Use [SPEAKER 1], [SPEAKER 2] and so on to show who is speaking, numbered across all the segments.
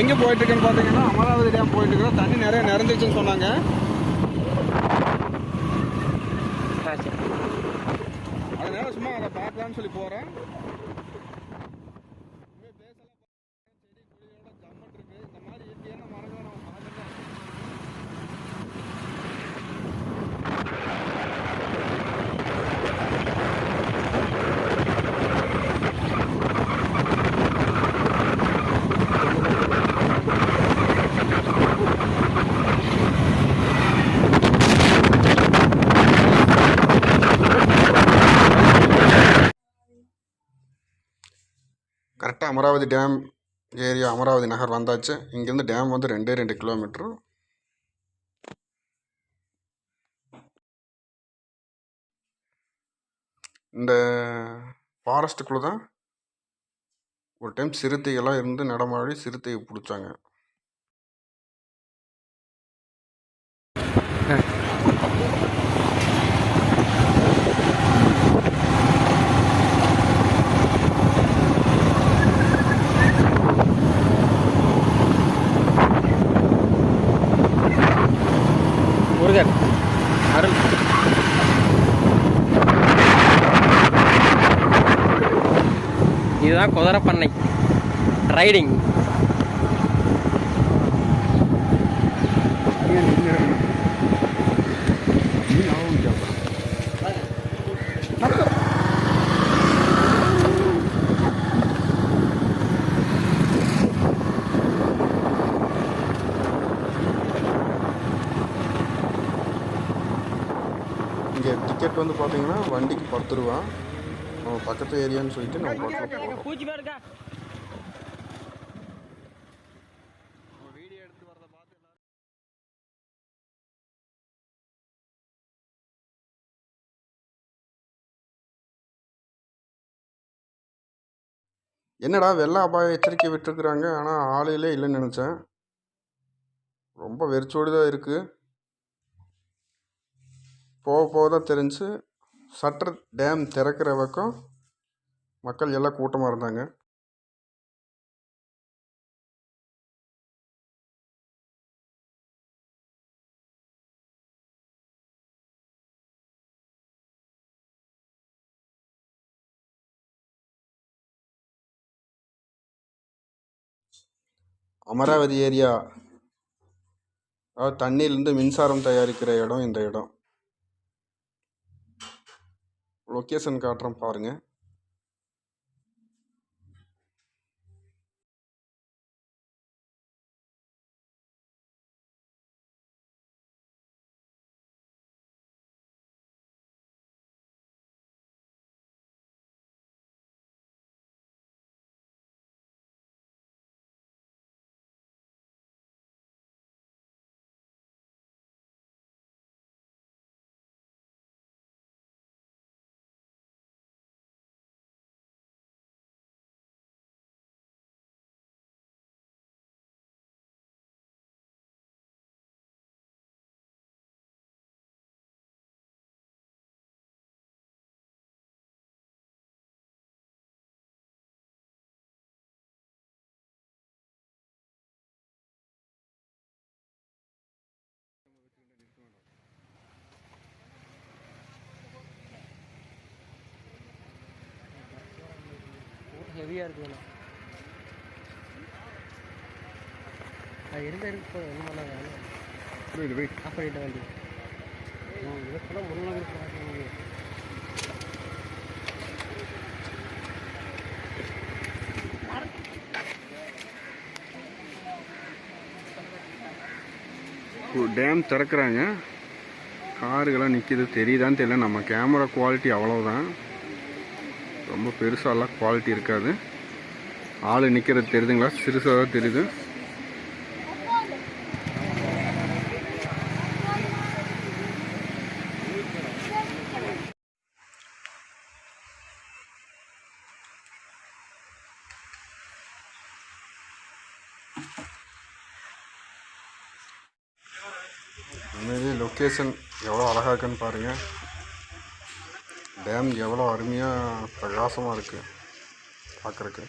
[SPEAKER 1] எங்கே போயிட்டுருக்குன்னு பார்த்தீங்கன்னா அமராவதி டேம் போயிட்டுருக்கோம். தண்ணி நிறைய நிறைஞ்சிச்சுன்னு சொன்னாங்க. அதனால சும்மா அதை பார்க்கலான்னு சொல்லி போகிறேன். கரெக்டாக அமராவதி டேம் ஏரியா அமராவதி நகர் வந்தாச்சு. இங்கேருந்து டேம் வந்து 2 கிலோமீட்ரு. இந்த ஃபாரஸ்ட்டுக்குள்ளே தான் ஒரு டைம் சிறுத்தைகள்லாம் இருந்து நடமாடி சிறுத்தையை பிடிச்சாங்க. முருகன் அருள் இதுதான் குதிரை பண்ணை ரைடிங். இங்கே டிக்கெட் வந்து பார்த்தீங்கன்னா வண்டிக்கு 10 ரூபா. நம்ம பக்கத்து ஏரியான்னு சொல்லிட்டு நம்ம பக்கத்தில் போகிறோம். என்னடா வெள்ள அபாய எச்சரிக்கை விட்டுருக்குறாங்க, ஆனால் ஆளுகளே இல்லைன்னு நினச்சேன். ரொம்ப வெறிச்சோடி தான் இருக்குது. போக போக தான் தெரிஞ்சு சட்டர் டேம் திறக்கிற பக்கம் மக்கள் எல்லாம் கூட்டமாக இருந்தாங்க. அமராவதி ஏரியா அதாவது தண்ணியிலேருந்து மின்சாரம் தயாரிக்கிற இடம் இந்த இடம். லொக்கேஷன் காட்டுறேன் பாருங்கள். ஹெவியாக இருக்குதுண்ணா. அது இருக்க இருக்கு என்ன பண்ணாங்க வெயிட் ஆஃப் பண்ணிட்ட வண்டி இதெல்லாம் முன்னாடி இருக்கிறாங்க. டேம் திறக்கிறாங்க. காருகள்லாம் நிற்கிது. தெரியுதான்னு தெரியல. நம்ம கேமரா குவாலிட்டி அவ்வளோதான், ரொம்ப பெருசாலாம் குவாலிட்டி இருக்காது. ஆள் நிற்கிறது தெரியுதுங்களா? சிறுசாக தான் தெரியுது. உண்மையிலேயே லொக்கேஷன் எவ்வளோ அழகாக இருக்குன்னு பாருங்கள். டேம் எவ்வளோ அருமையாக பிரகாசமாக இருக்குது பார்க்குறக்கு.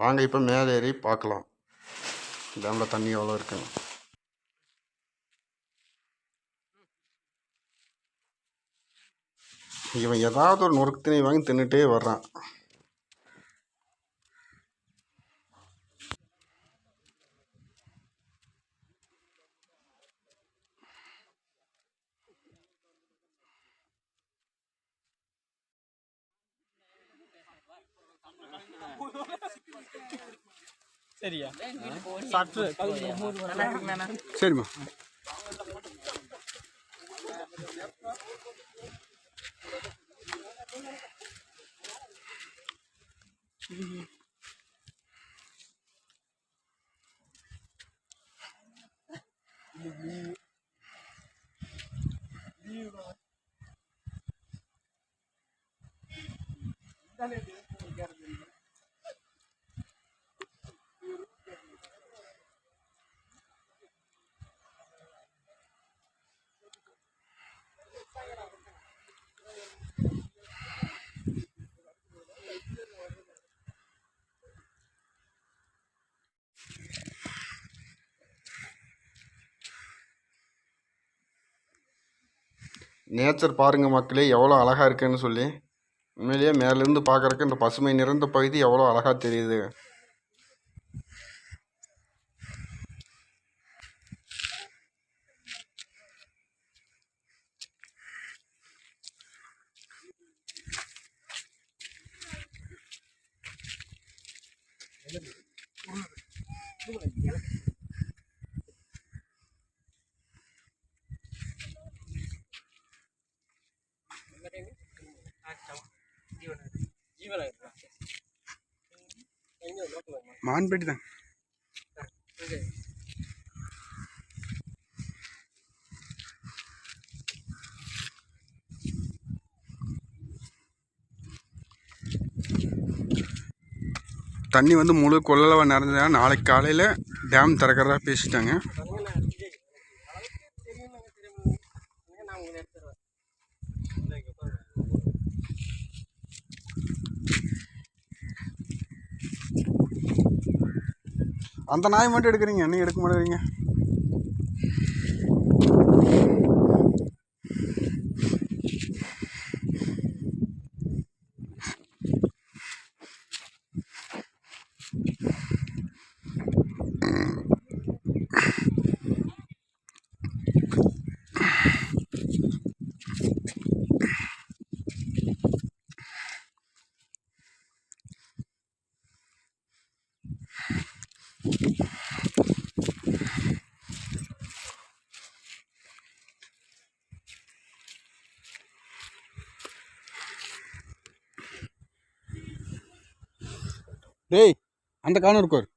[SPEAKER 1] வாங்க இப்போ மேலே ஏறி பார்க்கலாம் டேமில் தண்ணி எவ்வளோ இருக்குன்னு. இவன் ஏதாவது ஒரு நொறுக்கு தண்ணி வாங்கி தின்னுட்டே வர்றான்.
[SPEAKER 2] சரியா
[SPEAKER 1] சரிம்மா. நேச்சர் பாருங்கள் மக்களே, எவ்வளோ அழகாக இருக்குன்னு சொல்லி. உண்மையிலேயே மேலேருந்து பார்க்குறக்கு இந்த பசுமை நிறைந்த பகுதி எவ்வளோ அழகாக தெரியுது. மான்பேட்டி தான். தண்ணி வந்து முழு கொள்ளளவாக நிறைஞ்சா நாளைக்கு காலையில் டேம் திறக்கிறதா பேசிட்டாங்க. அந்த நாய் மட்டும் எடுக்கிறீங்க, என்ன எடுக்க மாட்டேறீங்க? டேய், அந்த காணும் இருக்கார்.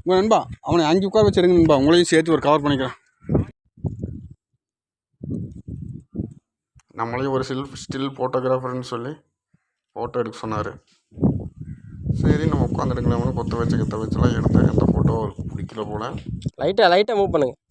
[SPEAKER 1] உங்கள் நண்பா அவனை 5 உட்கார வச்சுருங்க நண்பா, உங்களையும் சேர்த்து ஒரு கவர் பண்ணிக்கிறேன். நம்மளையும் ஒரு ஸ்டில் ஃபோட்டோகிராஃபர்னு சொல்லி ஃபோட்டோ எடுக்க சொன்னார். சரி நம்ம உட்காந்துடுங்களேன், கொத்த வச்சுலாம் எடுத்தேன். எந்த ஃபோட்டோ அவருக்கு பிடிக்கல போல்.
[SPEAKER 2] லைட்டாக மூவ் பண்ணுங்கள்.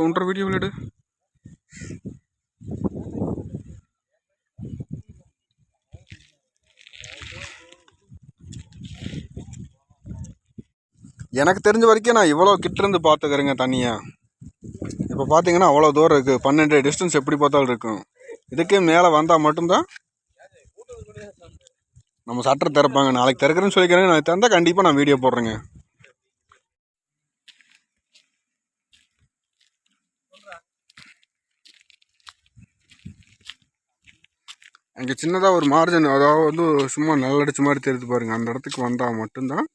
[SPEAKER 1] ஒன்றரை வீடியோ விளையாடு. எனக்கு தெரிஞ்ச வரைக்கும் நான் இவ்வளோ கிட்டேருந்து பார்த்துக்கிறேங்க தண்ணியை. இப்போ பார்த்தீங்கன்னா அவ்வளோ தூரம் இருக்குது. 12 டிஸ்டன்ஸ் எப்படி பார்த்தாலும் இருக்கும். இதுக்கே மேலே வந்தால் மட்டும்தான் நம்ம சட்டர் திறப்பாங்க. நாளைக்கு திறக்கிறேன்னு சொல்லிக்கிறேங்க. நாளைக்கு திறந்தால் கண்டிப்பாக நான் வீடியோ போடுறேங்க. அங்கே சின்னதாக ஒரு மார்ஜின், அதாவது சும்மா நல்லடிச்ச மாதிரி தெரியுது பாருங்கள். அந்த இடத்துக்கு வந்தால் மட்டும்தான்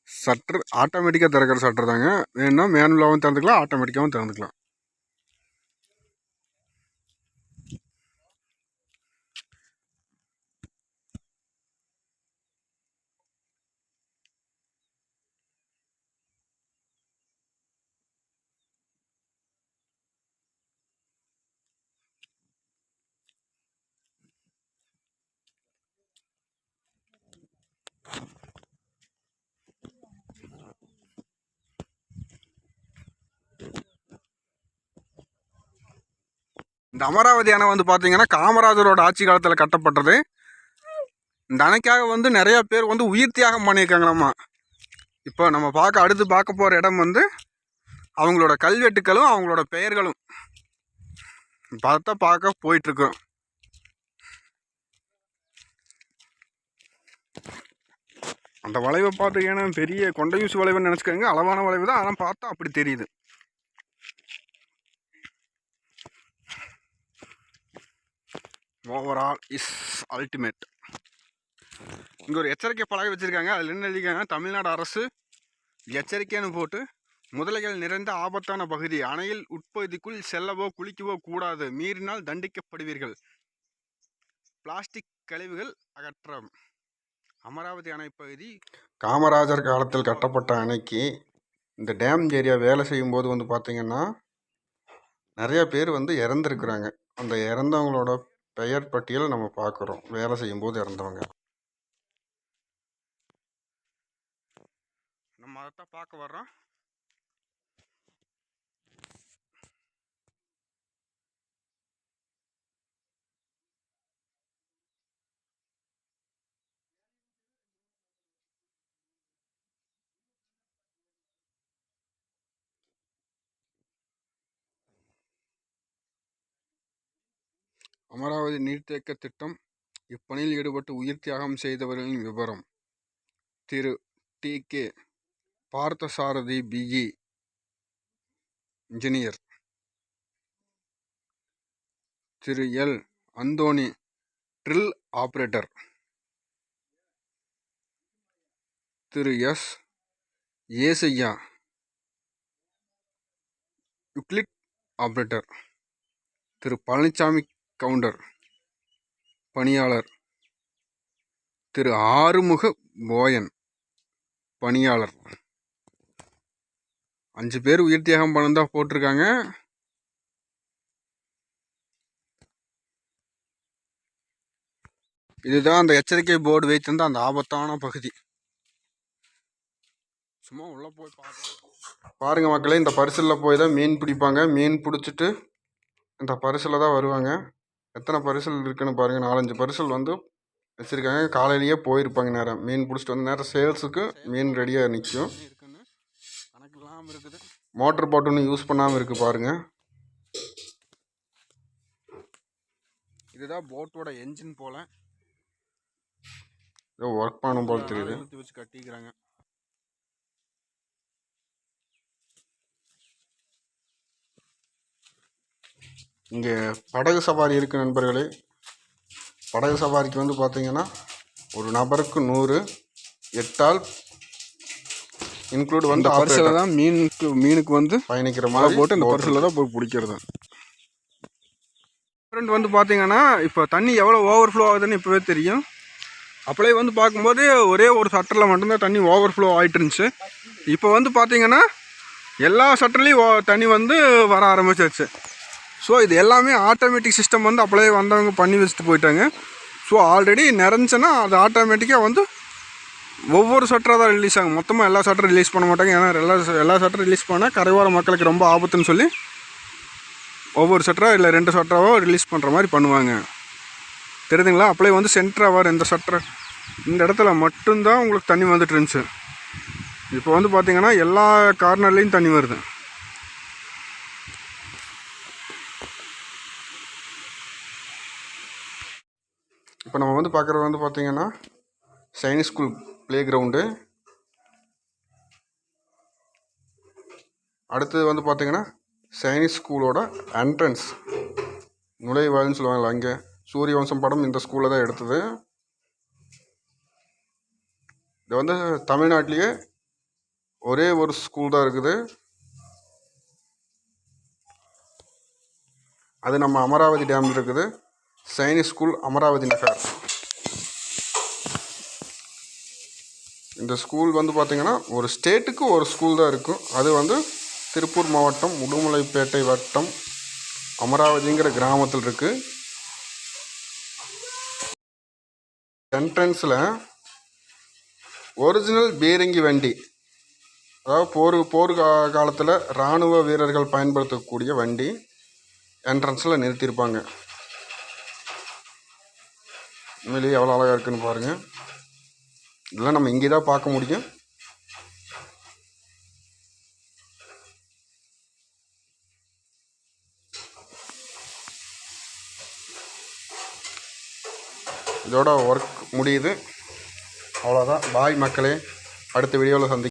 [SPEAKER 1] சட்டர் ஆட்டோமேட்டிக்காக திறக்கிற சட்டர் தாங்க. வேணும்னா மேனுவலாகவும் திறந்துக்கலாம், ஆட்டோமேட்டிக்காகவும் திறந்துக்கலாம். இந்த அமராவதி அணை பார்த்தீங்கன்னா காமராஜரோட ஆட்சி காலத்தில் கட்டப்பட்டது. இந்த அணைக்காக நிறைய பேர் உயிர் தியாகம் பண்ணியிருக்காங்களாம்மா. இப்போ நம்ம அடுத்து பார்க்க போகிற இடம் அவங்களோட கல்வெட்டுக்களும் அவங்களோட பெயர்களும் பார்க்க போயிட்டுருக்கோம். அந்த வளைவை பார்த்தீங்கன்னா பெரிய கொண்டையூசி வளைவுன்னு நினச்சிக்கோங்க. அளவான வளைவு தான், ஆனால் பார்த்தா அப்படி தெரியுது. Overall is ultimate. இங்கே ஒரு எச்சரிக்கை பலகை வச்சுருக்காங்க. அதில் என்ன எழுதிக்காங்க, தமிழ்நாடு அரசு எச்சரிக்கைன்னு போட்டு, முதலைகள் நிறைந்த ஆபத்தான பகுதி, அணையில் உட்பகுதிக்குள் செல்லவோ குளிக்கவோ கூடாது, மீறினால் தண்டிக்கப்படுவீர்கள், பிளாஸ்டிக் கழிவுகள் அகற்ற. அமராவதி அணை பகுதி காமராஜர் காலத்தில் கட்டப்பட்ட அணைக்கு இந்த டேம் ஏரியா வேலை செய்யும்போது பார்த்திங்கன்னா நிறைய பேர் இறந்துருக்குறாங்க. அந்த இறந்தவங்களோட பெயர் பட்டியலை நம்ம பார்க்குறோம். வேலை செய்யும்போது இறந்தவங்க நம்ம அதைத்தான் பார்க்க வர்றோம். அமராவதி நீர்த்தேக்க திட்டம் இப்பணியில் ஈடுபட்டு உயிர் தியாகம் செய்தவர்களின் விவரம். திரு டி.கே. பார்த்தசாரதி பிஇ இன்ஜினியர், திரு எல். அந்தோணி ட்ரில் ஆபரேட்டர், திரு எஸ். ஏசையா யுக்ளிட் ஆபரேட்டர், திரு பழனிசாமி கவுண்டர் பணியாளர், திரு ஆறுமுக போயன் பணியாளர். 5 பேர் உயிர் தியாகம் பண்ணதான் போட்டிருக்காங்க. இதுதான் அந்த எச்சரிக்கை போர்டு வைத்திருந்த அந்த ஆபத்தான பகுதி. சும்மா உள்ள போய் பாருங்க மக்களே. இந்த பரிசலில் போய் தான் மீன் பிடிப்பாங்க. மீன் பிடிச்சிட்டு இந்த பரிசலில் தான் வருவாங்க. எத்தனை பரிசல் இருக்குன்னு பாருங்கள். 4-5 பரிசல் வச்சுருக்காங்க. காலையிலேயே போயிருப்பாங்க. நேரம் மீன் பிடிச்சிட்டு நேரம் சேல்ஸுக்கு மீன் ரெடியாக நிற்கும். மோட்டர் போட்டுன்னு யூஸ் பண்ணாமல் இருக்குது பாருங்கள். இதுதான் போட்டோட என்ஜின் போல. ஏதோ ஒர்க் பண்ணும் போல தெரியுது. வச்சு கட்டிக்கிறாங்க. இங்கே படகு சவாரி இருக்குது நண்பர்களே. படகு சவாரிக்கு பார்த்தீங்கன்னா ஒரு நபருக்கு 100, 8 ஆள் இன்க்ளூட் பரிசில் தான் மீனுக்கு பயணிக்கிற மாதிரி போட்டு இந்த பரிசில் தான் போய் பிடிக்கிறது. ஃப்ரெண்ட் பார்த்தீங்கன்னா இப்போ தண்ணி எவ்வளோ ஓவர்ஃப்ளோ ஆகுதுன்னு இப்போவே தெரியும். அப்படியே பார்க்கும்போது ஒரே ஒரு சட்டரில் மட்டும்தான் தண்ணி ஓவர்ஃப்ளோ ஆகிட்டு இருந்துச்சு. இப்போ பார்த்தீங்கன்னா எல்லா சட்டர்லேயும் தண்ணி வர ஆரம்பிச்சிருச்சு. ஸோ இது எல்லாமே ஆட்டோமேட்டிக் சிஸ்டம் அப்படியே வந்தவங்க பண்ணி வச்சுட்டு போயிட்டாங்க. ஸோ ஆல்ரெடி நிறைஞ்சுன்னா அது ஆட்டோமேட்டிக்காக ஒவ்வொரு சட்டராக தான் ரிலீஸ் ஆகும். மொத்தமாக எல்லா சட்டரும் ரிலீஸ் பண்ண மாட்டாங்க. ஏன்னா எல்லா சட்டரும் ரிலீஸ் பண்ணால் கரையோர மக்களுக்கு ரொம்ப ஆபத்துன்னு சொல்லி ஒவ்வொரு ஷட்டரா இல்லை 2 ஷட்டராவோ ரிலீஸ் பண்ணுற மாதிரி பண்ணுவாங்க. தெரியுதுங்களா? அப்படியே வந்து சென்டராக வர இந்த ஷட்டர் இந்த இடத்துல மட்டும்தான் உங்களுக்கு தண்ணி வந்துட்டு இருந்துச்சு. இப்போ வந்து பார்த்திங்கன்னா எல்லா கார்னர்லேயும் தண்ணி வருது. இப்போ நம்ம வந்து பார்க்குறது வந்து பார்த்திங்கன்னா சைனிக் ஸ்கூல் ப்ளே கிரவுண்டு. அடுத்தது வந்து பார்த்திங்கன்னா சைனிக் ஸ்கூலோட என்ட்ரன்ஸ் நுழைவாயில்னு சொல்லுவாங்களா, அங்கே சூரியவம்சம் படம் இந்த ஸ்கூலில் தான் எடுத்தது. இது வந்து தமிழ்நாட்டிலேயே ஒரே ஒரு ஸ்கூல் தான் இருக்குது. அது நம்ம அமராவதி டேம் இருக்குது. சைனிக் ஸ்கூல் அமராவதி நகர். இந்த ஸ்கூல் வந்து பார்த்திங்கன்னா ஒரு ஸ்டேட்டுக்கு ஒரு ஸ்கூல் தான் இருக்கும். அது வந்து திருப்பூர் மாவட்டம் உடுமலைப்பேட்டை வட்டம் அமராவதிங்கிற கிராமத்தில் இருக்குது. என்ட்ரன்ஸில் ஒரிஜினல் பீரங்கி வண்டி, அதாவது போர் காலத்தில் இராணுவ வீரர்கள் பயன்படுத்தக்கூடிய வண்டி என்ட்ரன்ஸில் நிறுத்தியிருப்பாங்க. உண்மையிலேயே எவ்வளோ அழகாக இருக்குதுன்னு பாருங்கள். இதெல்லாம் நம்ம இங்கே தான் பார்க்க முடியும். இதோட ஒர்க் முடியுது. அவ்வளோதான். பாய் மக்களே, அடுத்த வீடியோவில் சந்திக்கிறேன்.